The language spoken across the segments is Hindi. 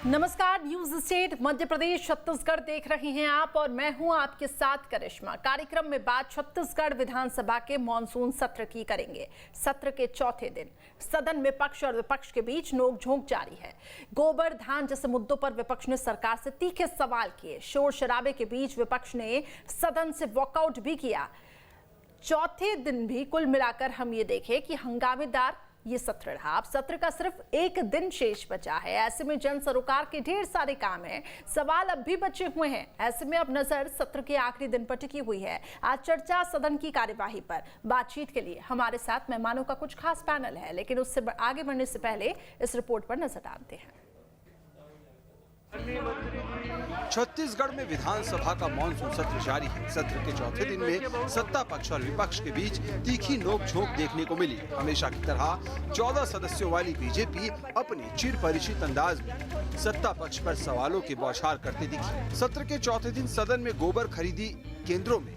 नमस्कार, न्यूज स्टेट मध्य प्रदेश छत्तीसगढ़ देख रहे हैं आप और मैं हूं आपके साथ करिश्मा। कार्यक्रम में बात छत्तीसगढ़ विधानसभा के मॉनसून सत्र की करेंगे। सत्र के चौथे दिन सदन में पक्ष और विपक्ष के बीच नोकझोंक जारी है। गोबर धान जैसे मुद्दों पर विपक्ष ने सरकार से तीखे सवाल किए। शोर शराबे के बीच विपक्ष ने सदन से वॉकआउट भी किया। चौथे दिन भी कुल मिलाकर हम ये देखें कि हंगामेदार ये सत्र रहा। अब सत्र का सिर्फ एक दिन शेष बचा है। ऐसे में जन सरोकार के ढेर सारे काम हैं, सवाल अब भी बचे हुए हैं। ऐसे में अब नजर सत्र के आखिरी दिन पर टिकी हुई है। आज चर्चा सदन की कार्यवाही पर। बातचीत के लिए हमारे साथ मेहमानों का कुछ खास पैनल है, लेकिन उससे आगे बढ़ने से पहले इस रिपोर्ट पर नजर डालते हैं। छत्तीसगढ़ में विधानसभा का मॉनसून सत्र जारी है। सत्र के चौथे दिन में सत्ता पक्ष और विपक्ष के बीच तीखी नोकझोंक देखने को मिली। हमेशा की तरह 14 सदस्यों वाली बीजेपी अपने चिर परिचित अंदाज में सत्ता पक्ष पर सवालों के बौछार करते दिखी। सत्र के चौथे दिन सदन में गोबर खरीदी केंद्रों में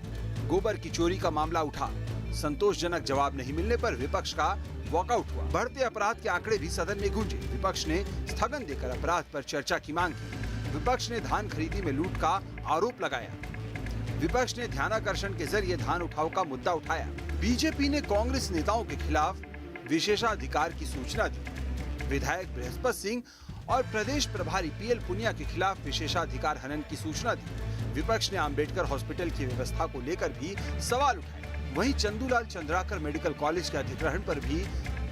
गोबर की चोरी का मामला उठा। संतोषजनक जवाब नहीं मिलने पर विपक्ष का वॉकआउट हुआ। बढ़ते अपराध के आंकड़े भी सदन में गूंजे। विपक्ष ने स्थगन देकर अपराध पर चर्चा की मांग की। विपक्ष ने धान खरीदी में लूट का आरोप लगाया। विपक्ष ने ध्यानाकर्षण के जरिए धान उठाव का मुद्दा उठाया। बीजेपी ने कांग्रेस नेताओं के खिलाफ विशेषाधिकार की सूचना दी। विधायक बृहस्पति सिंह और प्रदेश प्रभारी पीएल पुनिया के खिलाफ विशेषाधिकार हनन की सूचना दी। विपक्ष ने अंबेडकर हॉस्पिटल की व्यवस्था को लेकर भी सवाल उठाए। वहीं चंदूलाल चंद्राकर मेडिकल कॉलेज के अधिग्रहण पर भी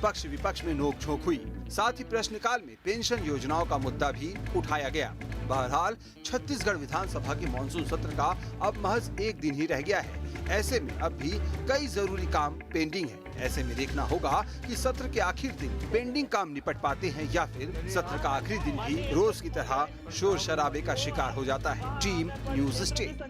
पक्ष विपक्ष में नोकझोंक हुई। साथ ही प्रश्नकाल में पेंशन योजनाओं का मुद्दा भी उठाया गया। बहरहाल छत्तीसगढ़ विधानसभा के मॉनसून सत्र का अब महज एक दिन ही रह गया है। ऐसे में अब भी कई जरूरी काम पेंडिंग है। ऐसे में देखना होगा कि सत्र के आखिर दिन पेंडिंग काम निपट पाते हैं या फिर सत्र का आखिरी दिन भी रोज की तरह शोर शराबे का शिकार हो जाता है। Team news state.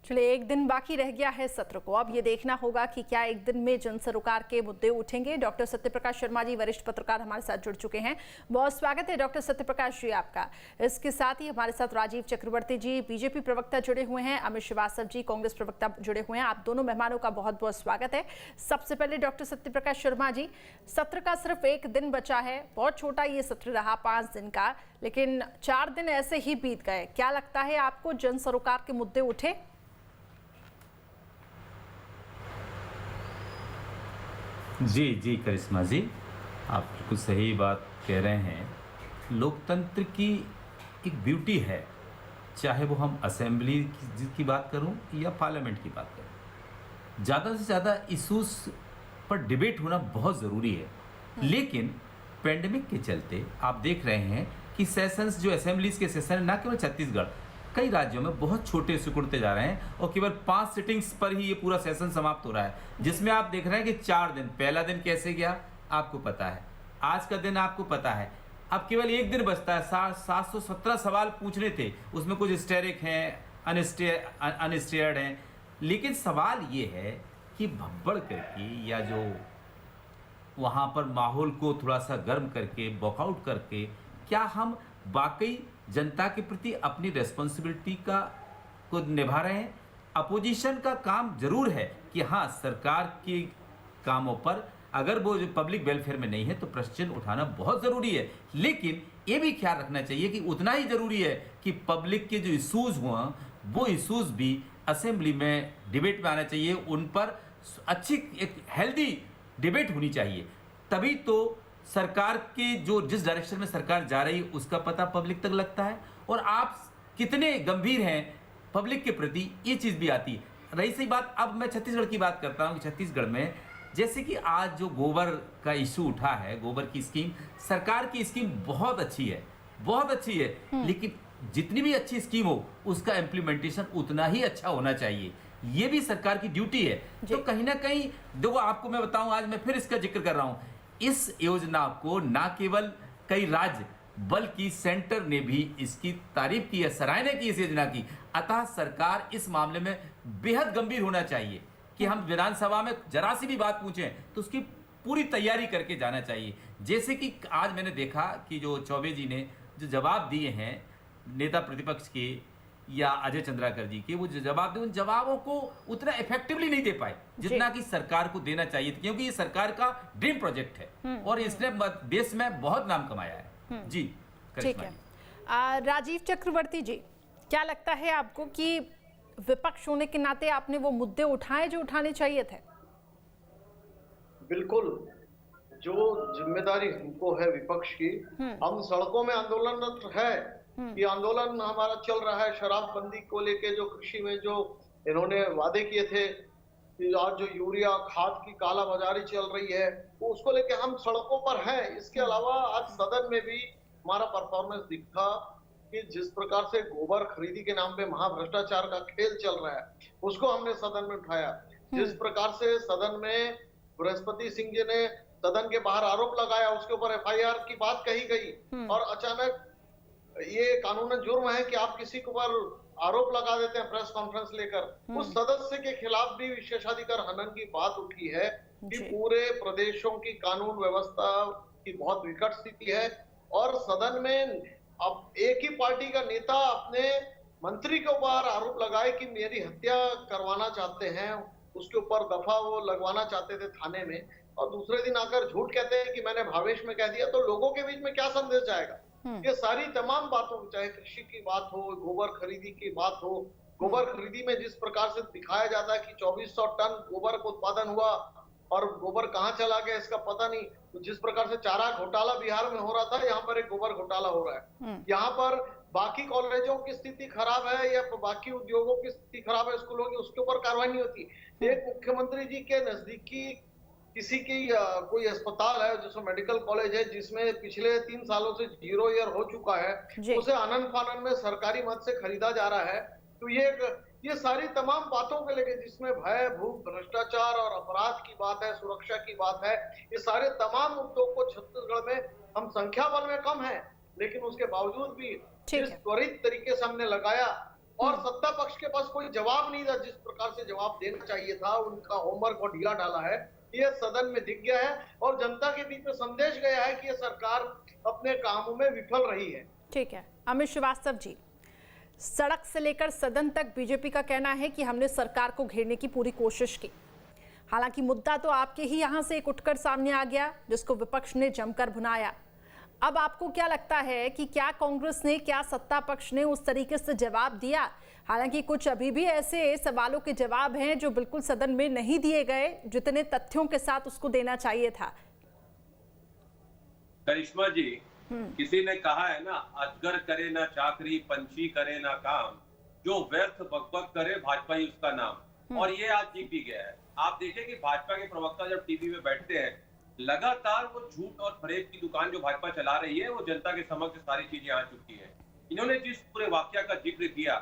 चलिए, एक दिन बाकी रह गया है सत्र को। अब ये देखना होगा कि क्या एक दिन में जन सरोकार के मुद्दे उठेंगे। डॉक्टर सत्यप्रकाश शर्मा जी, वरिष्ठ पत्रकार, हमारे साथ जुड़ चुके हैं। बहुत स्वागत है डॉक्टर सत्यप्रकाश जी आपका। इसके साथ ही हमारे साथ राजीव चक्रवर्ती जी, बीजेपी प्रवक्ता, जुड़े हुए हैं। अमित श्रीवास्तव जी, कांग्रेस प्रवक्ता, जुड़े हुए हैं। आप दोनों मेहमानों का बहुत बहुत स्वागत है। सबसे पहले डॉक्टर सत्यप्रकाश शर्मा जी, सत्र का सिर्फ एक दिन बचा है। बहुत छोटा ये सत्र रहा, 5 दिन का, लेकिन 4 दिन ऐसे ही बीत गए। क्या लगता है आपको, जन सरोकार के मुद्दे उठे? जी करिश्मा जी, आप बिल्कुल सही बात कह रहे हैं। लोकतंत्र की एक ब्यूटी है, चाहे वो हम असेंबली की बात करूं या पार्लियामेंट की बात करूं। ज़्यादा से ज़्यादा इशूज़ पर डिबेट होना बहुत ज़रूरी है। लेकिन पेंडेमिक के चलते आप देख रहे हैं कि सेशंस, जो असेंबलीज के सेशन है, ना केवल छत्तीसगढ़, कई राज्यों में बहुत छोटे सिकुड़ते जा रहे हैं और केवल 5 सिटिंग्स पर ही ये पूरा सेशन समाप्त हो रहा है, जिसमें आप देख रहे हैं कि 4 दिन, पहला दिन कैसे गया आपको पता है, आज का दिन आपको पता है। अब केवल एक दिन बचता है। 717 सवाल पूछने थे, उसमें कुछ हिस्टेरिक हैं, अनहिस्टेयर्ड हैं। लेकिन सवाल ये है कि भब्बड़ करके या जो वहाँ पर माहौल को थोड़ा सा गर्म करके, वॉकआउट करके, क्या हम वाकई जनता के प्रति अपनी रेस्पॉन्सिबिलिटी को निभा रहे हैं? अपोजिशन का काम जरूर है कि हाँ, सरकार के कामों पर अगर वो पब्लिक वेलफेयर में नहीं है तो प्रश्न उठाना बहुत ज़रूरी है। लेकिन ये भी ख्याल रखना चाहिए कि उतना ही ज़रूरी है कि पब्लिक के जो इशूज़ हुआ, वो इशूज़ भी असेंबली में डिबेट में आना चाहिए। उन पर अच्छी एक हेल्दी डिबेट होनी चाहिए। तभी तो सरकार के जिस डायरेक्शन में सरकार जा रही है उसका पता पब्लिक तक लगता है, और आप कितने गंभीर हैं पब्लिक के प्रति, ये चीज़ भी आती है। रही सही बात, अब मैं छत्तीसगढ़ की बात करता हूँ कि छत्तीसगढ़ में जैसे कि आज जो गोबर का इशू उठा है, गोबर की स्कीम, सरकार की स्कीम बहुत अच्छी है, बहुत अच्छी है। लेकिन जितनी भी अच्छी स्कीम हो, उसका इम्प्लीमेंटेशन उतना ही अच्छा होना चाहिए। ये भी सरकार की ड्यूटी है। तो कहीं ना कहीं देखो, आपको मैं बताऊं, आज मैं फिर इसका जिक्र कर रहा हूं, इस योजना को ना केवल कई राज्य बल्कि सेंटर ने भी इसकी तारीफ की है, सराहना की इस योजना की। अतः सरकार इस मामले में बेहद गंभीर होना चाहिए कि हम विधानसभा में जरा सी भी बात पूछें तो उसकी पूरी तैयारी करके जाना चाहिए। जैसे कि आज मैंने देखा कि जो चौबे जी ने जो जवाब दिए हैं नेता प्रतिपक्ष के या अजय चंद्राकर जी के, वो जो जवाब दे, उन जवाबों को उतना इफेक्टिवली नहीं दे पाए जितना कि सरकार को देना चाहिए, क्योंकि ये सरकार का ड्रीम प्रोजेक्ट है और इसने देश में बहुत नाम कमाया है। जी ठीक करिश्मा है। जी। राजीव चक्रवर्ती जी, क्या लगता है आपको कि विपक्ष होने के नाते आपने वो मुद्दे उठाए जो उठाने चाहिए थे? बिल्कुल, जो जिम्मेदारी हमको है विपक्ष की, हम सड़कों में आंदोलनरत है। ये आंदोलन हमारा चल रहा है शराबबंदी को लेके, जो कृषि में जो इन्होंने वादे किए थे, कि आज जो यूरिया खाद की कालाबाजारी चल रही है, वो उसको लेके हम सड़कों पर हैं। इसके अलावा आज सदन में भी हमारा परफॉर्मेंस दिखा कि जिस प्रकार से गोबर खरीदी के नाम पे महाभ्रष्टाचार का खेल चल रहा है, उसको हमने सदन में उठाया। जिस प्रकार से सदन में बृहस्पति सिंह जी ने सदन के बाहर आरोप लगाया, उसके ऊपर एफआईआर की बात कही गई, और अचानक ये कानूनन जुर्म है कि आप किसी के ऊपर आरोप लगा देते हैं प्रेस कॉन्फ्रेंस लेकर। उस सदस्य के खिलाफ भी विशेषाधिकार हनन की बात उठी है कि पूरे प्रदेशों की कानून व्यवस्था की बहुत विकट स्थिति है, और सदन में अब एक ही पार्टी का नेता अपने मंत्री के ऊपर आरोप लगाए कि मेरी हत्या करवाना चाहते हैं, उसके ऊपर दफा वो लगवाना चाहते थे थाने में, और दूसरे दिन आकर झूठ कहते हैं कि मैंने भावेश में कह दिया, तो लोगों के बीच में क्या संदेश जाएगा? ये सारी तमाम बातों, चाहे कृषि की बात हो, गोबर खरीदी की बात हो, गोबर खरीदी में जिस प्रकार से दिखाया जाता है कि 2400 टन गोबर का उत्पादन हुआ और गोबर कहाँ चला गया इसका पता नहीं। तो जिस प्रकार से चारा घोटाला बिहार में हो रहा था, यहाँ पर एक गोबर घोटाला हो रहा है। यहाँ पर बाकी कॉलेजों की स्थिति खराब है या बाकी उद्योगों की स्थिति खराब है, स्कूलों की, उसके ऊपर कार्रवाई नहीं होती। एक मुख्यमंत्री जी के नजदीकी किसी की कोई अस्पताल है, जिसमें मेडिकल कॉलेज है, जिसमें पिछले 3 सालों से 0 ईयर हो चुका है, उसे आनन फानन में सरकारी मद से खरीदा जा रहा है। तो ये सारी तमाम बातों को लेके, जिसमें भय, भूख, भ्रष्टाचार और अपराध की बात है, सुरक्षा की बात है, ये सारे तमाम मुद्दों को छत्तीसगढ़ में हम संख्या बल में कम है, लेकिन उसके बावजूद भी जिस त्वरित तरीके से हमने लगाया, और सत्ता पक्ष के पास कोई जवाब नहीं था, जिस प्रकार से जवाब देना चाहिए था, उनका होमवर्क को ढीला डाला है, ये सदन में दिख गया है, और जनता के बीच में संदेश गया है कि ये सरकार अपने कामों में विफल रही है। ठीक है। अमित श्रीवास्तव जी, सड़क से लेकर सदन तक बीजेपी का कहना है कि हमने सरकार को घेरने की पूरी कोशिश की। हालांकि मुद्दा तो आपके ही यहां से एक उठकर सामने आ गया, जिसको विपक्ष ने जमकर भुनाया। अब आपको क्या लगता है कि क्या कांग्रेस ने, क्या सत्ता पक्ष ने उस तरीके से जवाब दिया? हालांकि कुछ अभी भी ऐसे सवालों के जवाब हैं जो बिल्कुल सदन में नहीं दिए गए, जितने तथ्यों के साथ उसको देना चाहिए था। करिश्मा जी, किसी ने कहा है ना, अजगर करे ना चाकरी, पंछी करे ना काम, जो व्यर्थ बकबक करे भाजपा ही उसका नाम। और ये आज जीत भी गया है। आप देखिए कि भाजपा के प्रवक्ता जब टीवी में बैठते हैं, लगातार वो झूठ और फरेब की दुकान जो भाजपा चला रही है, वो जनता के समक्ष सारी चीजें आ चुकी है। इन्होंने जिस पूरे वाकया का जिक्र किया,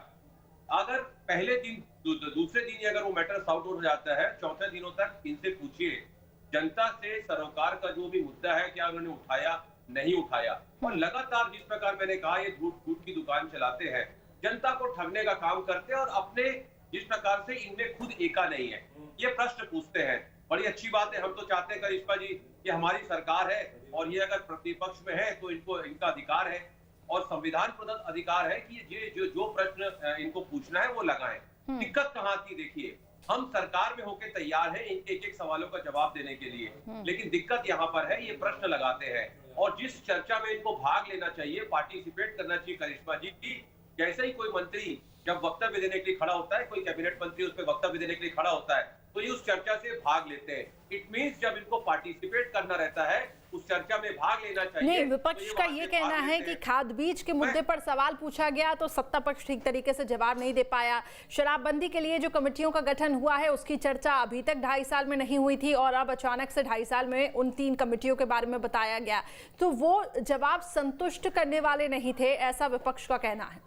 अगर पहले दिन, दूसरे दिन अगर वो मैटर सॉर्ट हो जाता है, चौथे दिनों तक इनसे पूछिए जनता से सरोकार का जो भी मुद्दा है, क्या उन्होंने उठाया, नहीं उठाया। और लगातार जिस प्रकार मैंने कहा, ये झूठ की दुकान चलाते हैं, जनता को ठगने का काम करते हैं, और अपने जिस प्रकार से इनमें खुद एका नहीं है, ये प्रश्न पूछते हैं। बड़ी अच्छी बात है, हम तो चाहते हैं करिश्मा जी कि हमारी सरकार है, और ये अगर प्रतिपक्ष में है तो इनका अधिकार है और संविधान प्रदत्त अधिकार है कि ये जो प्रश्न इनको पूछना है वो लगाएं। दिक्कत कहाँ थी? देखिए, हम सरकार में होकर तैयार हैं इनके एक सवालों का जवाब देने के लिए, लेकिन दिक्कत यहाँ पर है, ये प्रश्न लगाते हैं, और जिस चर्चा में इनको भाग लेना चाहिए, पार्टिसिपेट करना चाहिए करिश्मा जी की, जैसे ही कोई मंत्री जब वक्तव्य देने के लिए खड़ा होता है, कोई कैबिनेट मंत्री उस पर वक्तव्य देने के लिए खड़ा होता है, तो ये उस चर्चा से भाग लेते हैं। इट मींस जब इनको पार्टिसिपेट करना रहता है, उस चर्चा में भाग लेना चाहिए। नहीं, विपक्ष का ये कहना है कि खाद बीज के मुद्दे पर सवाल पूछा गया तो सत्ता पक्ष ठीक तरीके से जवाब नहीं दे पाया। शराबबंदी के लिए जो कमेटियों का गठन हुआ है, उसकी चर्चा अभी तक 2.5 साल में नहीं हुई थी, और अब अचानक से 2.5 साल में उन 3 कमेटियों के बारे में बताया गया, तो वो जवाब संतुष्ट करने वाले नहीं थे, ऐसा विपक्ष का कहना है।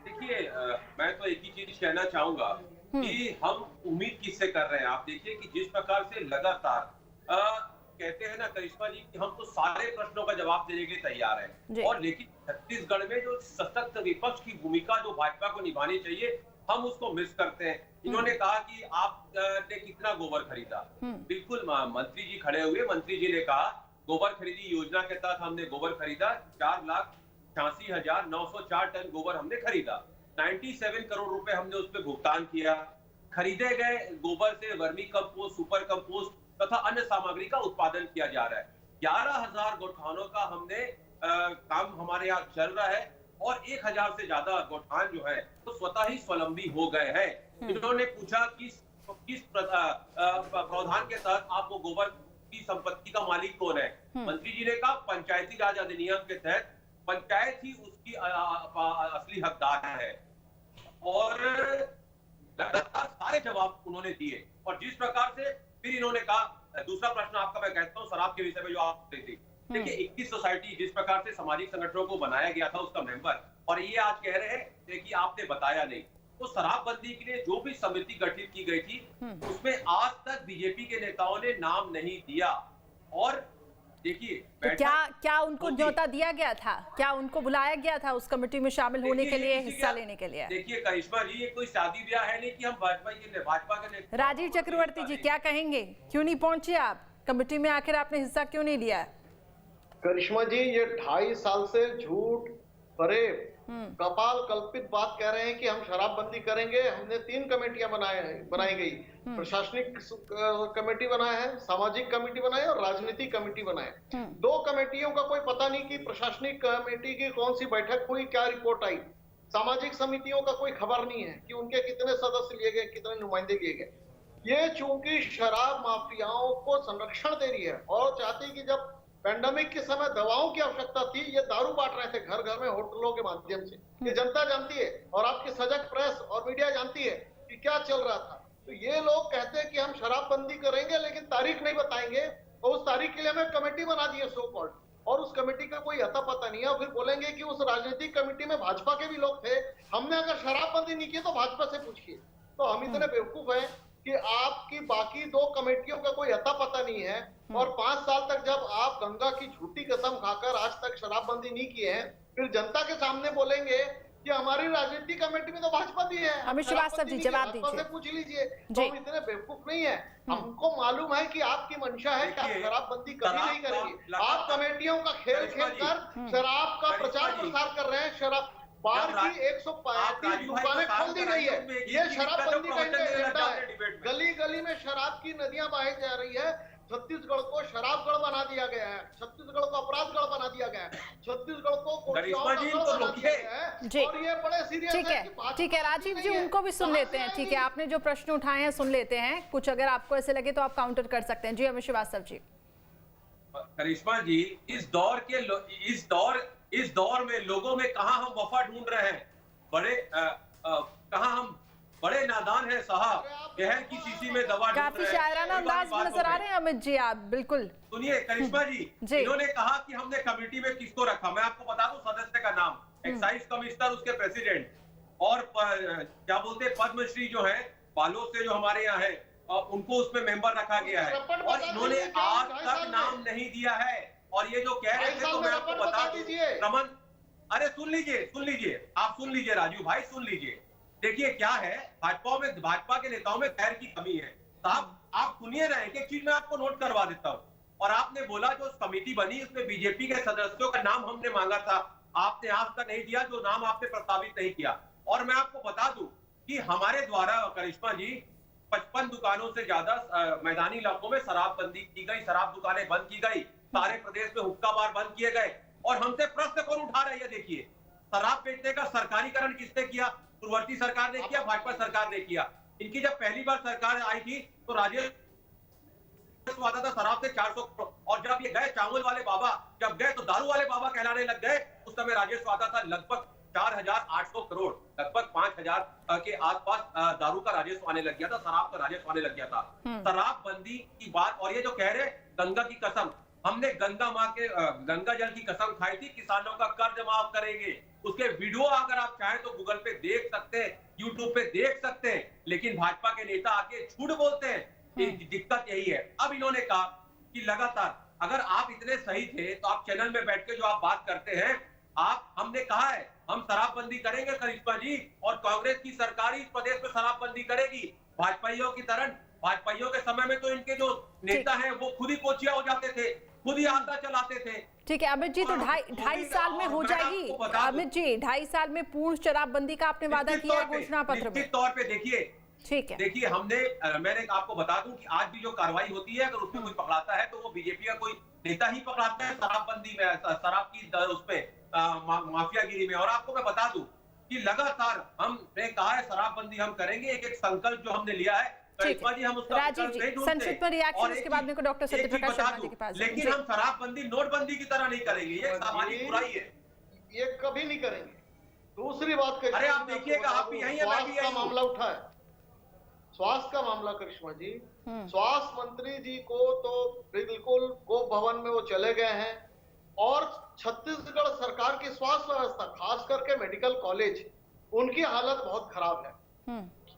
देखिए, मैं तो एक ही चीज कहना चाहूंगा कि हम उम्मीद किससे कर रहे हैं। आप देखिए कि जिस प्रकार से लगातार कहते हैं ना करिश्मा जी कि हम तो सारे प्रश्नों का जवाब देने के लिए तैयार हैं, और लेकिन छत्तीसगढ़ में जो सशक्त विपक्ष की भूमिका जो भाजपा को निभानी चाहिए, हम उसको मिस करते हैं। इन्होंने कहा कि आपने कितना गोबर खरीदा, बिल्कुल मंत्री जी खड़े हुए, मंत्री जी ने कहा गोबर खरीदी योजना के तहत हमने गोबर खरीदा, 4,86,904 टन गोबर हमने खरीदा, 97 करोड़ रुपए हमने उस पर भुगतान किया। खरीदे गए गोबर से वर्मी कंपोस्ट, सुपर कंपोस्ट तथा अन्य सामग्री का उत्पादन किया जा रहा है। 11,000 गौठानों का हमने काम हमारे यहाँ चल रहा है और 1000 से ज्यादा गौठान जो है तो स्वतः ही स्वावलंबी हो गए हैं। इन्होंने पूछा किस प्रावधान के तहत आप वो गोबर की संपत्ति का मालिक कौन है। मंत्री जी ने कहा पंचायती राज अधिनियम के तहत पंचायत ही उसकी असली हकदार है। और लगातार सारे जवाब उन्होंने दिए। और जिस प्रकार से फिर इन्होंने कहा, दूसरा प्रश्न आपका मैं कहता हूँ शराब के विषय में जो आप थी, देखिए 21 सोसाइटी जिस प्रकार से सामाजिक संगठनों को बनाया गया था उसका मेंबर, और ये आज कह रहे हैं कि आपने बताया नहीं। तो शराबबंदी के लिए जो भी समिति गठित की गई थी उसमें आज तक बीजेपी के नेताओं ने नाम नहीं दिया। और देखिए तो क्या उनको न्योता दिया गया था? क्या उनको बुलाया गया था उस कमेटी में शामिल होने के लिए, हिस्सा लेने के लिए? देखिए करिश्मा जी, ये कोई शादी ब्याह है नहीं कि हम भाजपा के राजीव चक्रवर्ती जी क्या कहेंगे, क्यों नहीं पहुंचे आप कमेटी में? आखिर आपने हिस्सा क्यों नहीं लिया? करिश्मा जी, ये 2.5 साल से झूठ फरेब कपाल कल्पित बात कह रहे हैं कि हम शराबबंदी करेंगे। हमने 3 कमेटियां बनाई गई, प्रशासनिक कमेटी बनाया है, सामाजिक कमेटी बनाई और राजनीतिक कमेटी बनाए। 2 कमेटियों का कोई पता नहीं कि प्रशासनिक कमेटी की कौन सी बैठक हुई, क्या रिपोर्ट आई। सामाजिक समितियों का कोई खबर नहीं है कि उनके कितने सदस्य लिए गए, कितने नुमाइंदे लिए गए। ये चूंकि शराब माफियाओं को संरक्षण दे रही है और चाहती कि जब पेंडेमिक के समय दवाओं की आवश्यकता थी, ये दारू बांट रहे थे घर घर में होटलों के माध्यम से। ये जनता जानती है और आपकी सजग प्रेस और मीडिया जानती है कि क्या चल रहा था। तो ये लोग कहते हैं कि हम शराबबंदी करेंगे लेकिन तारीख नहीं बताएंगे, और उस तारीख के लिए हमें कमेटी बना दी है सो कॉल्ड, और उस कमेटी का कोई अता पता नहीं है। और फिर बोलेंगे कि उस राजनीतिक कमेटी में भाजपा के भी लोग थे, हमने अगर शराबबंदी नहीं की तो भाजपा से पूछिए। तो हम इतने बेवकूफ हैं कि आपकी बाकी 2 कमेटियों का कोई अता पता नहीं है। और 5 साल तक जब आप गंगा की झूठी कसम खाकर आज तक शराबबंदी नहीं किए हैं, फिर जनता के सामने बोलेंगे कि हमारी राजनीतिक कमेटी में तो भाजपा भी है, अमित श्रीवास्तव जी जवाब दीजिए, पूछ लीजिए। तो हम इतने बेवकूफ नहीं है, हमको मालूम है कि आपकी मंशा है कि आप शराबबंदी कभी नहीं करेंगे। आप कमेटियों का खेल खेलकर शराब का प्रचार प्रसार कर रहे हैं। शराब बार की 135 दुकानें खोल दी गई है, ये शराबबंदी का एजेंडा है। गली गली में शराब की नदियां बहाई जा रही है। छत्तीसगढ़ को शराबगढ़ बना दिया गया है, छत्तीसगढ़ को अपराधगढ़ बना दिया गया है, छत्तीसगढ़ को और ये बड़े सीरियस है। ठीक है राजीव जी, उनको भी सुन लेते हैं। ठीक है, आपने जो प्रश्न उठाए हैं सुन लेते हैं, कुछ अगर आपको ऐसे लगे तो आप काउंटर कर सकते हैं। जी अमित श्रीवास्तव जी। करिश्मा जी, इस दौर में लोगों में कहां हम वफा ढूंढ रहे हैं, कहां हम बड़े नादान हैं साहब। शहर की शीशी में दवा काफी शायराना अंदाज में नजर आ रहे हैं अमित जी आप। बिल्कुल सुनिए करिश्मा जी, इन्होंने कहा कि हमने कमेटी में किसको रखा। मैं आपको बता दूं सदस्य का नाम, एक्साइज कमिश्नर, उसके प्रेसिडेंट, और क्या बोलते हैं पद्मश्री जो है बालोद से जो हमारे यहाँ है, उनको उसमें मेंबर रखा गया है। और इन्होंने आज तक नाम नहीं दिया है। और ये जो कह रहे थे तो मैं आपको बता दूं रमन, अरे सुन लीजिए आप सुन लीजिए राजू भाई, सुन लीजिए। देखिए क्या है, भाजपा के नेताओं में खैर की कमी है साहब। आप सुनिए ना, एक चीज मैं आपको नोट करवा देता हूँ। और आपने बोला जो कमेटी बनी उसमें बीजेपी के सदस्यों का नाम हमने मांगा था, आपने आज तक नहीं दिया, जो नाम आपने प्रस्तावित नहीं किया। और मैं आपको बता दूं कि हमारे द्वारा करिश्मा जी 55 दुकानों से ज्यादा मैदानी इलाकों में शराबबंदी की गई, शराब दुकानें बंद की गई, सारे प्रदेश में हुक्का बार बंद किए गए। और हमसे प्रश्न कौन उठा रही है? देखिए, शराब बेचने का सरकारीकरण किसने किया? पूर्ववर्ती सरकार ने किया, भाजपा सरकार ने किया। इनकी जब पहली बार सरकार आई थी तो राजेश आता था शराब से 400 करोड़, और जब ये गए चावल वाले बाबा, जब गए तो दारू वाले बाबा कहलाने लग गए। उस समय राजेश आता था लगभग 4800 करोड़, लगभग 5000 के आसपास दारू का राजस्व आने लग गया था, शराब का राजस्व आने लग गया था। शराबबंदी की बात, और ये जो कह रहे गंगा की कसम, हमने गंगा जल की कसम खाई थी, किसानों का कर्ज माफ करेंगे। उसके वीडियो अगर आप चाहें तो गूगल पे देख सकते हैं, यूट्यूब पे देख सकते हैं। लेकिन भाजपा के नेता आके झूठ बोलते हैं, दिक्कत यही है। अब इन्होंने कहा कि लगातार अगर आप इतने सही थे तो आप चैनल में बैठ के जो आप बात करते हैं, हमने कहा है हम शराबबंदी करेंगे करिश्मा जी, और कांग्रेस की सरकार इस प्रदेश में शराबबंदी करेगी। भाजपाइयों की तरह, भाजपाइयों के समय में तो इनके जो नेता हैं वो खुद ही कोचिया हो जाते थे, खुद ही आंदा चलाते थे। ठीक है अमित जी, तो 2.5 साल में हो जाएगी अमित जी, 2.5 साल में पूर्ण शराबबंदी का आपने वादा किया है घोषणा पत्र में। निश्चित तौर पे देखिए, ठीक है। देखिए मैंने आपको बता दूं कि आज भी जो कार्रवाई होती है, अगर उसमें कोई पकड़ाता है तो वो बीजेपी का कोई नेता ही पकड़ाता है शराबबंदी में, शराब की उसपे माफियागिरी में। और आपको मैं बता दूं कि लगातार हमने कहा है शराबबंदी हम करेंगे, एक संकल्प जो हमने लिया है। जी हम उसका राजीव जी, संक्षिप्त में रिएक्शन, इसके बाद में को डॉक्टर सत्यप्रकाश शर्मा जी के पास। लेकिन हम शराबबंदी नोटबंदी की तरह नहीं करेंगे, ये सामाजिक बुराई है, ये कभी नहीं करेंगे। दूसरी बात अरे आप देखिएगा, आप भी यही है, मैं भी यही हूं। मामला उठा है, स्वास्थ्य का मामला करिश्मा जी, स्वास्थ्य मंत्री जी को तो बिल्कुल गोप भवन में वो चले गए हैं, और छत्तीसगढ़ सरकार की स्वास्थ्य व्यवस्था खास करके मेडिकल कॉलेज, उनकी हालत बहुत खराब है,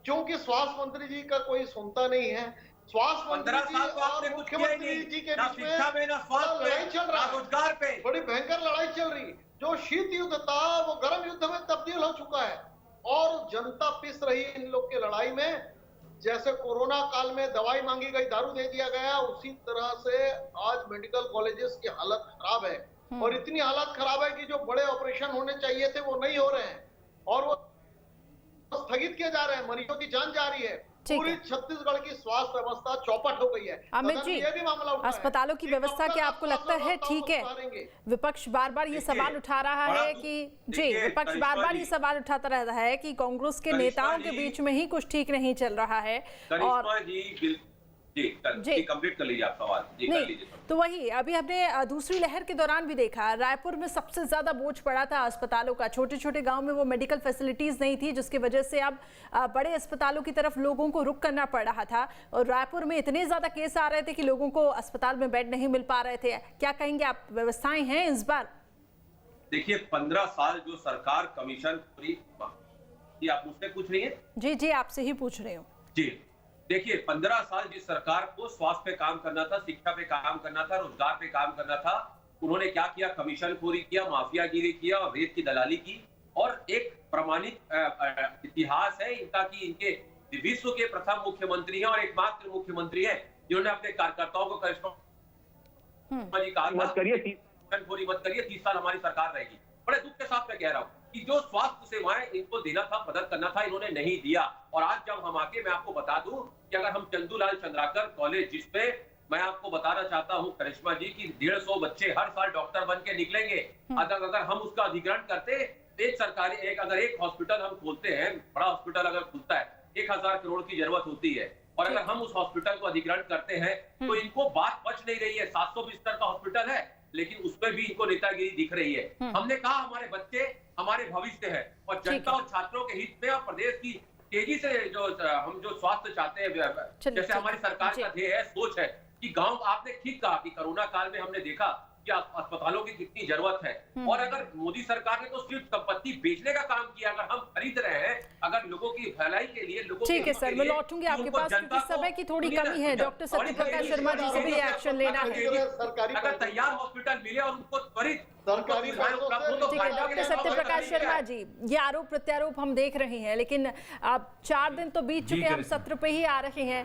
क्योंकि स्वास्थ्य मंत्री जी का कोई सुनता नहीं है। स्वास्थ्य मंत्री जी और मुख्यमंत्री जी के बीच में लड़ाई चल रहा है, रोजगार पे बड़ी भयंकर लड़ाई चल रही। जो शीत युद्ध था वो गर्म युद्ध में तब्दील हो चुका है, और जनता पिस रही इन लोग की लड़ाई में। जैसे कोरोना काल में दवाई मांगी गई, दारू दे दिया गया, उसी तरह से आज मेडिकल कॉलेजेस की हालत खराब है, और इतनी हालत खराब है कि जो बड़े ऑपरेशन होने चाहिए थे वो नहीं हो रहे हैं, और वो स्थगित किए जा रहे हैं, मरीजों की जान जा रही है। पूरी छत्तीसगढ़ की स्वास्थ्य व्यवस्था चौपट हो गई है। अमित जी, अस्पताल की व्यवस्था क्या आपको लगता है ठीक है? विपक्ष बार बार ये सवाल उठा रहा है कि विपक्ष बार बार ये सवाल उठाता रहता है कि कांग्रेस के नेताओं के बीच में ही कुछ ठीक नहीं चल रहा है। और जी कंप्लीट कर लीजिए आप सवाल। जी कर लीजिए। तो वही अभी हमने दूसरी लहर के दौरान भी देखा, रायपुर में सबसे ज्यादा बोझ पड़ा था अस्पतालों का। छोटे छोटे गांव में वो मेडिकल फैसिलिटीज नहीं थी, जिसकी वजह से अब बड़े अस्पतालों की तरफ लोगों को रुख करना पड़ रहा था, और रायपुर में इतने ज्यादा केस आ रहे थे कि लोगों को अस्पताल में बेड नहीं मिल पा रहे थे। क्या कहेंगे आप, व्यवस्थाएं हैं इस बार? देखिए 15 साल जो सरकार कमीशन पूरी, आप मुझसे पूछ रही है? जी आपसे ही पूछ रही हूँ। जी देखिए 15 साल जिस सरकार को स्वास्थ्य पे काम करना था, शिक्षा पे काम करना था, रोजगार पे काम करना था, उन्होंने क्या किया? कमीशन खोरी किया, माफियागिरी किया और रेत की दलाली की। और एक प्रमाणित इतिहास है इनका कि इनके विश्व के प्रथम मुख्यमंत्री हैं और एकमात्र मुख्यमंत्री हैं जिन्होंने अपने कार्यकर्ताओं को करिश्मा जी कहा मत करिए, खोरी मत करिए, 30 साल हमारी सरकार रहेगी। बड़े दुख के साथ मैं कह रहा हूँ कि जो स्वास्थ्य सेवाएं इनको देना था, मदद करना था, इन्होंने नहीं दिया। और आज जब हम आके, मैं आपको बता दूं कि अगर हम चंदूलाल चंद्राकर कॉलेज, जिसपे मैं आपको बताना चाहता हूं करिश्मा जी की 150 बच्चे हर साल डॉक्टर बन के निकलेंगे, अगर हम उसका अधिग्रहण करते, एक सरकारी अगर एक हॉस्पिटल हम खोलते हैं, बड़ा हॉस्पिटल अगर खुलता है 1000 करोड़ की जरूरत होती है, और अगर हम उस हॉस्पिटल को अधिग्रहण करते हैं तो इनको बात बच नहीं रही है। 700 बिस्तर का हॉस्पिटल है, लेकिन उसमें भी इनको नेतागिरी दिख रही है। हमने कहा हमारे बच्चे हमारे भविष्य है, और जनता और छात्रों के हित में और प्रदेश की तेजी से हम जो स्वास्थ्य चाहते हैं, जैसे हमारी सरकार का ध्येय है, सोच है कि गांव, आपने ठीक कहा कि कोरोना काल में हमने देखा कि अस्पतालों की कितनी जरूरत है, और अगर मोदी सरकार ने तो सिर्फ संपत्ति बेचने का काम किया, अगर हम खरीद रहे हैं, अगर लोगों की भलाई के लिए, लोगों ठीक है सर, मैं लौटूंगी आपके पास क्योंकि समय की थोड़ी कमी है। डॉक्टर सत्यप्रकाश शर्मा जी से भी एक्शन लेना है। अगर तैयार हॉस्पिटल मिले और उनको त्वरित सरकारी, ठीक है डॉक्टर सत्यप्रकाश शर्मा जी, ये आरोप प्रत्यारोप हम देख रहे हैं, लेकिन अब 4 दिन तो बीत चुके, हम सत्र पे ही आ रहे हैं।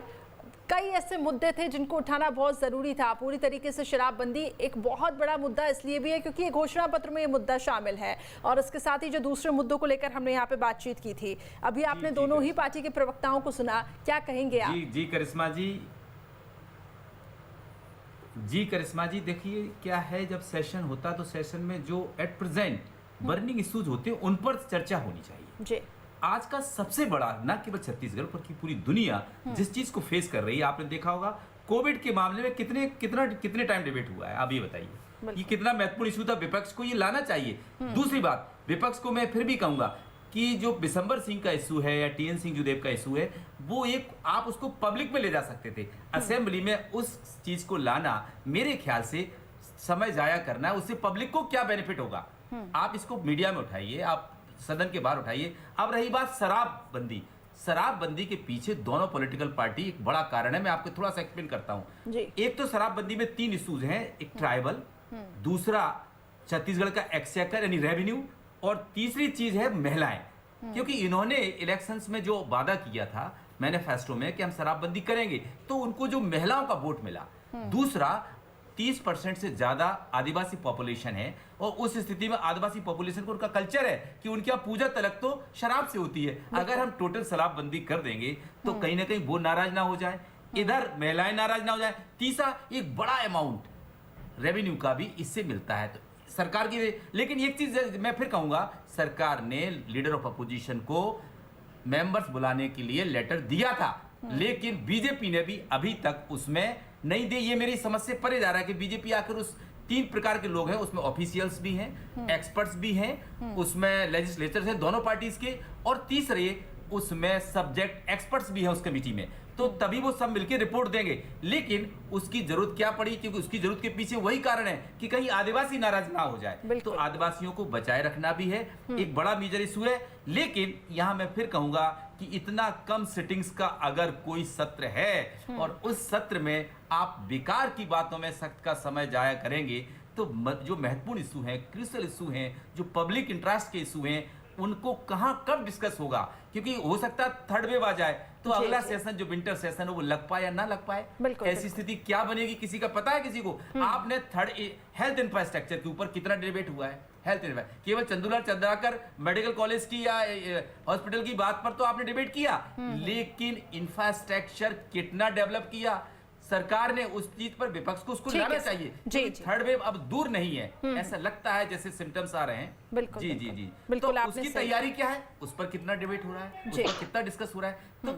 कई ऐसे मुद्दे थे जिनको उठाना बहुत जरूरी था। पूरी तरीके से शराबबंदी एक बहुत बड़ा मुद्दा इसलिए भी है क्योंकि ये घोषणा पत्र में ये मुद्दा शामिल है, और इसके साथ ही जो दूसरे मुद्दों को लेकर हमने यहाँ पे बातचीत की थी। अभी आपने दोनों ही पार्टी के प्रवक्ताओं को सुना, क्या कहेंगे आप? जी करिश्मा जी, देखिए क्या है, जब सेशन होता तो सेशन में जो एट प्रेजेंट बर्निंग इश्यूज होते हैं उन पर चर्चा होनी चाहिए। जी आज का सबसे बड़ा, न केवल छत्तीसगढ़ पर की पूरी दुनिया जिस चीज को फेस कर रही है, आपने देखा होगा कोविड के मामले में कितने टाइम डिबेट हुआ है, आप ये बताइए। ये कितना महत्वपूर्ण इशू था, विपक्ष को ये लाना चाहिए। दूसरी बात, विपक्ष को मैं फिर भी कहूंगा कि जो बिशंबर सिंह का इशू है या टीएन सिंह जुदेव का इशू है, वो एक आप उसको पब्लिक में ले जा सकते थे। असेंबली में उस चीज को लाना मेरे ख्याल से समय जाया करना, उससे पब्लिक को क्या बेनिफिट होगा। आप इसको मीडिया में उठाइए, आप सदन के बाहर उठाइए। अब रही बात शराबबंदी के पीछे दोनों पॉलिटिकल पार्टी एक बड़ा कारण है, मैं आपको थोड़ा सा एक्सप्लेन करता हूं। एक तो शराबबंदी में 3 इश्यूज हैं, एक ट्राइबल, दूसरा छत्तीसगढ़ का एक्सचेकर यानी रेवेन्यू, और तीसरी चीज है महिलाएं। क्योंकि इन्होंने इलेक्शंस में जो वादा किया था मैनिफेस्टो में कि हम शराबबंदी करेंगे, तो उनको जो महिलाओं का वोट मिला। दूसरा, 30% से ज्यादा आदिवासी पॉपुलेशन है, और उस स्थिति में आदिवासी पॉपुलेशन को उनका कल्चर है कि उनके यहाँ पूजा तलक तो शराब से होती है। अगर हम टोटल शराबबंदी कर देंगे तो कहीं ना कहीं वो नाराज ना हो जाए, इधर महिलाएं नाराज ना हो जाए। तीसरा, एक बड़ा अमाउंट रेवेन्यू का भी इससे मिलता है तो सरकार की। लेकिन एक चीज मैं फिर कहूंगा, सरकार ने लीडर ऑफ अपोजिशन को मेंबर्स बुलाने के लिए लेटर दिया था, लेकिन बीजेपी ने भी अभी तक उसमें नहीं दी। ये मेरी समझ से परे जा रहा है कि बीजेपी आखिर उस 3 प्रकार के लोग हैं, उसमें ऑफिशियल्स भी हैं, एक्सपर्ट्स भी हैं, उसमें लेजिस्लेचर्स हैं दोनों पार्टीज के, और तीसरे उसमें सब्जेक्ट एक्सपर्ट्स भी हैं उस कमेटी में। तो तभी वो सब मिलकर रिपोर्ट देंगे। लेकिन उसकी जरूरत क्या पड़ी, क्योंकि उसकी जरूरत के पीछे वही कारण है कि कहीं आदिवासी नाराज ना हो जाए। तो आदिवासियों को बचाए रखना भी है, एक बड़ा मेजर इशू है। लेकिन यहां मैं फिर कहूंगा कि इतना कम सिटिंग्स का अगर कोई सत्र है और उस सत्र में आप बेकार की बातों में सख्त का समय जाया करेंगे, तो जो महत्वपूर्ण इशू हैं, क्रिटिकल इशू हैं, जो पब्लिक इंटरेस्ट के इशू हैं, उनको कहां कब डिस्कस होगा, क्योंकि हो सकता है थर्ड वेव आ जाए तो अगला सेशन जो विंटर सेशन है वो लग पाए या ना लग पाए। ऐसी स्थिति क्या बनेगी किसी का पता है? किसी को? आपने थर्ड हेल्थ इंफ्रास्ट्रक्चर के ऊपर कितना डिबेट हुआ है? हेल्थ केवल चंदूलाल चंद्राकर मेडिकल कॉलेज की या हॉस्पिटल की बात पर तो आपने डिबेट किया, लेकिन इंफ्रास्ट्रक्चर कितना डेवलप किया सरकार ने, उस चीज पर विपक्ष को उसको लाना चाहिए। जी, थर्ड वेव अब दूर नहीं है, ऐसा लगता है जैसे सिम्टम्स आ रहे हैं। बिल्कुल, जी जी जी बिल्कुल। तो उसकी तैयारी क्या है, उस पर कितना डिबेट हो रहा है, उस पर कितना डिस्कस हो रहा है।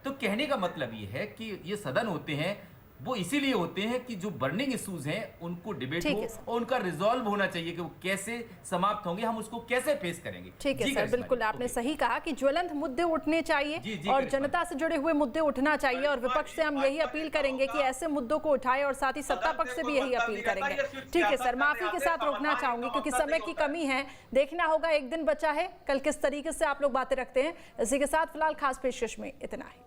तो कहने का मतलब ये है कि ये सदन होते हैं वो इसीलिए होते हैं कि जो बर्निंग इश्यूज हैं उनको डिबेट हो और उनका रिजॉल्व होना चाहिए कि वो कैसे समाप्त होंगे, हम उसको कैसे फेस करेंगे। ठीक है सर, बिल्कुल आपने सही कहा कि ज्वलंत मुद्दे उठने चाहिए और जनता से जुड़े हुए मुद्दे उठना चाहिए, और विपक्ष से हम यही अपील करेंगे कि ऐसे मुद्दों को उठाए, और साथ ही सत्ता पक्ष से भी यही अपील करेंगे। ठीक है सर, माफी के साथ रोकना चाहूंगी क्योंकि समय की कमी है, देखना होगा, एक दिन बचा है, कल किस तरीके से आप लोग बातें रखते हैं। इसी के साथ फिलहाल खास पेशकश में इतना ही।